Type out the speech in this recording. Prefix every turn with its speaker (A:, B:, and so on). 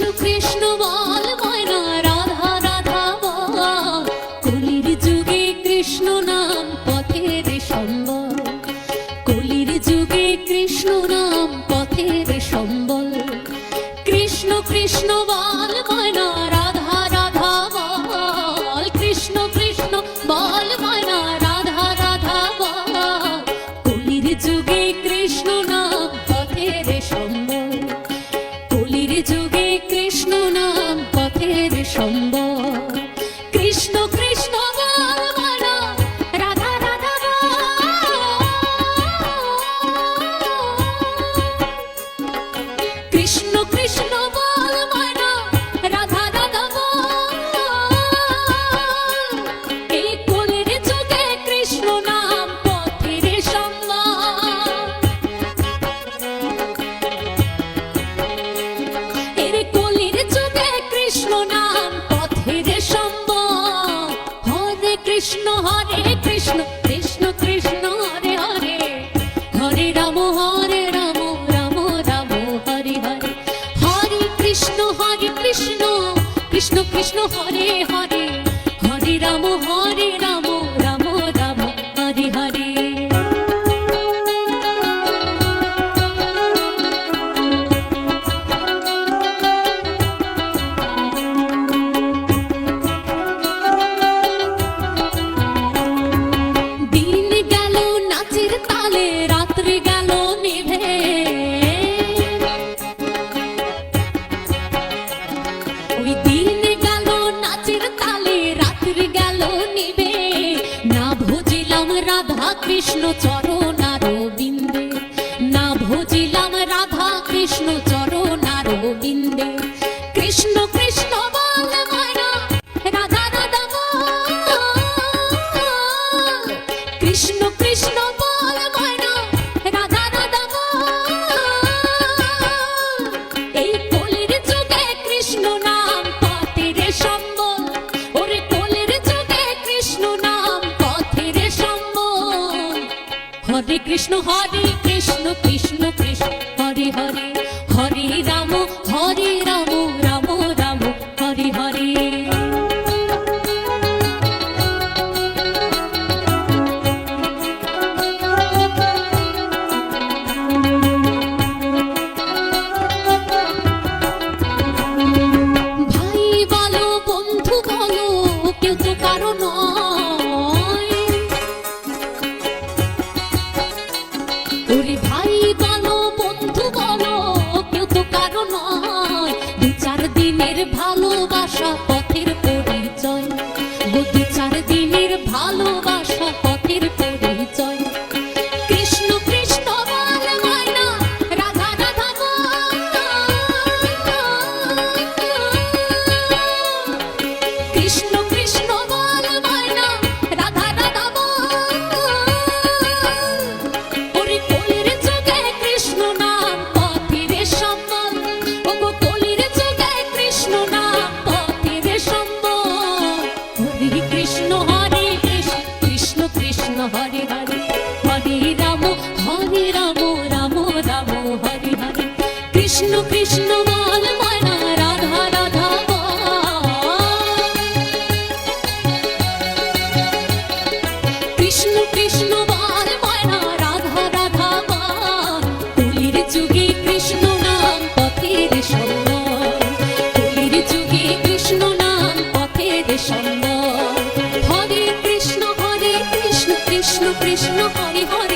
A: কৃষ্ণ কৃষ্ণ বল ময়না রাধা রাধা বল কলির যুগে কৃষ্ণ নাম পথের সম্বল কলির যুগে কৃষ্ণ নাম পথের সম্বল কৃষ্ণ কৃষ্ণ বল ময়না রাধা রাধা বল কৃষ্ণ কৃষ্ণ বল ময়না রাধা রাধা বল কলির যুগে কৃষ্ণ নাম পথের সম্বল কলির যুগে কৃষ্ণ নাম পথের সম্বল কৃষ্ণ কৃষ্ণ বল ময়না রাধা রাধা কৃষ্ণ কৃষ্ণ বল ময়না রাধা রাধা এই কলির যুগে কৃষ্ণ নাম পথের সম্বল এর কলির যুগে কৃষ্ণ নাম পথের সম্বল হরে কৃষ্ণ কৃষ্ণ কৃষ্ণ হরে হরে হরে রাম রাম রাম হরে হরে হরে কৃষ্ণ কৃষ্ণ কৃষ্ণ হরে হরে হরে রাম রাম রাম হরে হরে দিন গেল নাচের তালে রাত্রি গেল নিভে ওই দিন গেল নাচের তালে রাত্রি গেল নিভে না ভজিলাম রাধা কৃষ্ণ চরণ আরবিন্দে না ভজিলাম রাধা কৃষ্ণ চরণ আরবিন্দে কৃষ্ণ কৃষ্ণ বল ময়না রাধা রাধা বল কৃষ্ণ কৃষ্ণ বল ময়না রাধা রাধা এই কলির যুগে কৃষ্ণ নাম পথের সম্বল ওরে কলির যুগে কৃষ্ণ নাম পথের সম্বল হরে কৃষ্ণ কৃষ্ণ কৃষ্ণ হরে হরে হরে রাম রাম রাম হরে হরে ভাই বলো বন্ধু বলো কেউ তো কারো নয় ওরে ভাই বলো বন্ধু বলো কেউ তো কারো নয় দু চার দিনের ভালোবাসা পথের পরিচয় দু চার দিনের ভালোবাসা পথের পরিচয় কৃষ্ণ কৃষ্ণ বল ময়না রাধা রাধা কৃষ্ণ কৃষ্ণ বল ময়না রাধা রাধা ওরে কলির যুগে কৃষ্ণ নাম পথের সম্বল ওগো কলির যুগে কৃষ্ণ নাম পথের সম্বল হরে কৃষ্ণ কৃষ্ণ কৃষ্ণ হরে হরে হরে রাম রাম রাম হরে হরে কৃষ্ণ কৃষ্ণ বল ময়না রাধা রাধা কৃষ্ণ কৃষ্ণ বল ময়না রাধা রাধা কলির যুগে কৃষ্ণ নাম পথের সম্বল কলির যুগে কৃষ্ণ নাম পথের সম্বল হরে কৃষ্ণ কৃষ্ণ কৃষ্ণ হরে হরে